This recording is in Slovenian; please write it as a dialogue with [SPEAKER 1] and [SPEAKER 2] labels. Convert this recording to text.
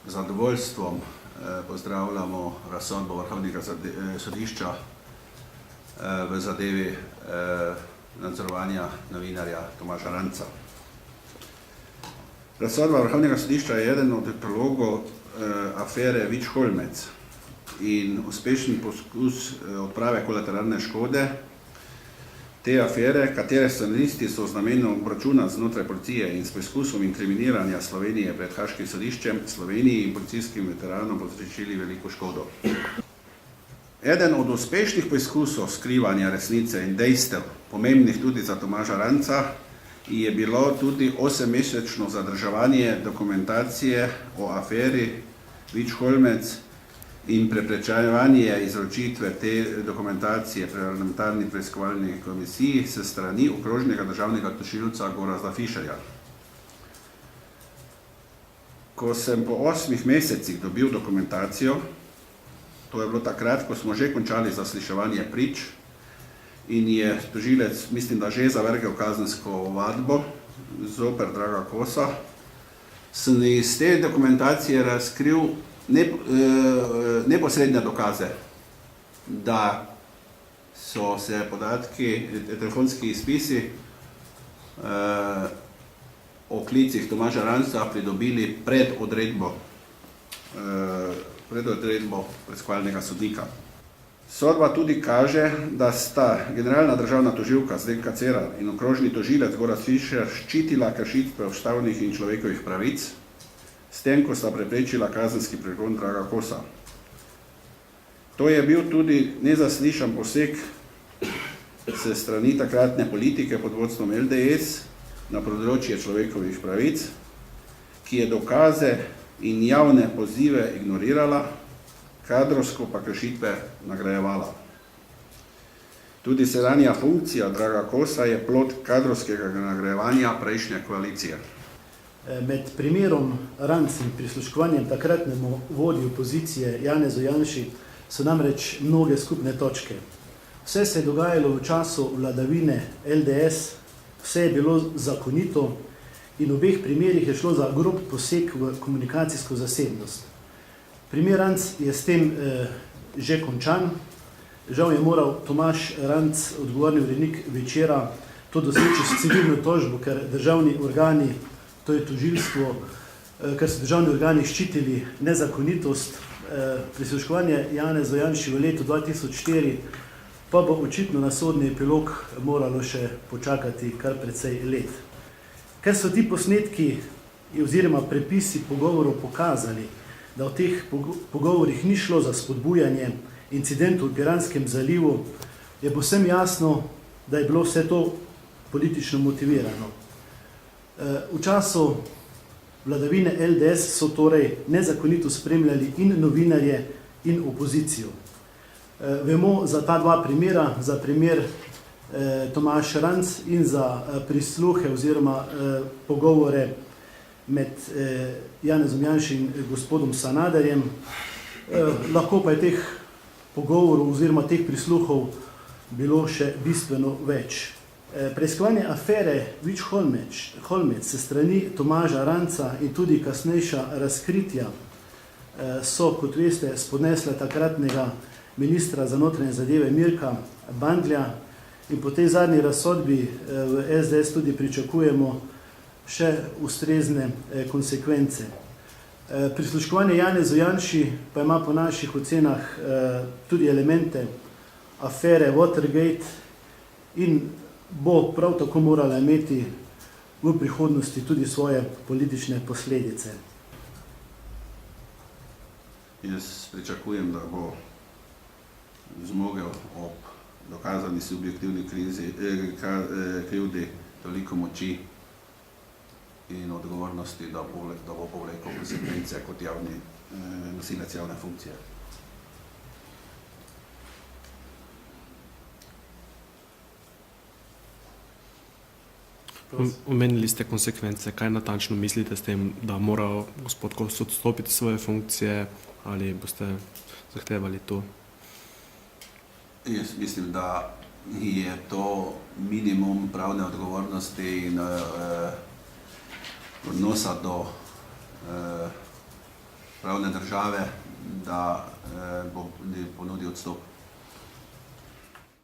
[SPEAKER 1] zadovoljstvom pozdravljamo razsodbo Vrhovnega sodišča v zadevi nadzorovanja novinarja Tomaža Ranca. Razsodba Vrhovnega sodišča je eden od epilogov afere Vič-Holmec in uspešen poskus odprave kolateralne škode te afere, katere scenaristi so z namenom obračuna znotraj policije in s poskusom inkriminiranja Slovenije pred Haaškim sodiščem Sloveniji in policijskim veteranom povzročili veliko škodo. Eden od uspešnih poskusov skrivanja resnice in dejstev, pomembnih tudi za Tomaža Ranca, je bilo tudi 8-mesečno zadrževanje dokumentacije o aferi Vič-Holmec in preprečevanje izročitve te dokumentacije parlamentarni preiskovalni komisiji s strani okrožnega državnega tožilca Gorazda Fišerja. Ko sem po 8 mesecih dobil dokumentacijo, to je bilo takrat, ko smo že končali zasliševanje prič in je tožilec, mislim, da že zavrgel kazensko ovadbo zoper Draga Kosa, sem iz te dokumentacije razkril neposredne dokaze, da so se podatki, telefonski izpisi o klicih Tomaža Ranca pridobili pred odredbo preiskovalnega sodnika. Sodba tudi kaže, da sta generalna državna tožilka Zdenka Cerar in okrožni tožilec Gorazd Fišer ščitila kršitve ustavnih in človekovih pravic, s tem, ko sta preprečila kazenski pregon Draga Kosa. To je bil tudi nezaslišan poseg se strani takratne politike pod vodstvom LDS na področje človekovih pravic, ki je dokaze in javne pozive ignorirala, kadrovsko pa kršitve nagrajevala. Tudi sedanja funkcija Draga Kosa je plod kadrovskega nagrajevanja prejšnje koalicije.
[SPEAKER 2] Med primerom Ranc in prisluškovanjem takratnemu vodji opozicije Janezu Janši so namreč mnoge skupne točke. Vse se je dogajalo v času vladavine LDS, vse je bilo zakonito in v obeh primerih je šlo za grob poseg v komunikacijsko zasebnost. Primer Ranc je s tem že končan. Žal je moral Tomaž Ranc, odgovorni urednik Večera, to doseči s civilno tožbo, ker državni organi, to je tožilstvo, ker so državni organi ščitili nezakonitost. Prisluškovanje Janezu Janši v letu 2004 pa bo očitno na sodni epilog moralo še počakati kar precej let. Ker so ti posnetki oziroma prepisi pogovorov pokazali, da v teh pogovorih ni šlo za spodbujanje incidentov v Piranskem zalivu, je povsem jasno, da je bilo vse to politično motivirano. V času vladavine LDS so torej nezakonito spremljali in novinarje in opozicijo. Vemo za ta dva primera, za primer Tomaž Ranc in za prisluhe oziroma pogovore med Janezom Janšo in gospodom Sanaderjem. Lahko pa je teh pogovorov oziroma teh prisluhov bilo še bistveno več. Preiskovanje afere Vič-Holmec se strani Tomaža Ranca in tudi kasnejša razkritja so, kot veste, spodnesle takratnega ministra za notranje zadeve Mirka Bandlja in po tej zadnji razsodbi v SDS tudi pričakujemo še ustrezne konsekvence. Prisluškovanje Janezu Janši pa ima po naših ocenah tudi elemente afere Watergate in bo prav tako morala imeti v prihodnosti tudi svoje politične posledice.
[SPEAKER 1] Jaz pričakujem, da bo zmogel ob dokazani subjektivni krivdi toliko moči in odgovornosti, da bo povlekel konsekvence kot javni nosilec javne funkcije.
[SPEAKER 3] Omenili ste konsekvence. Kaj natančno mislite s tem, da mora gospod Kos odstopiti svoje funkcije ali boste zahtevali to?
[SPEAKER 1] Jaz mislim, da je to minimum pravne odgovornosti in odnosa do pravne države, da bo ponudil odstop.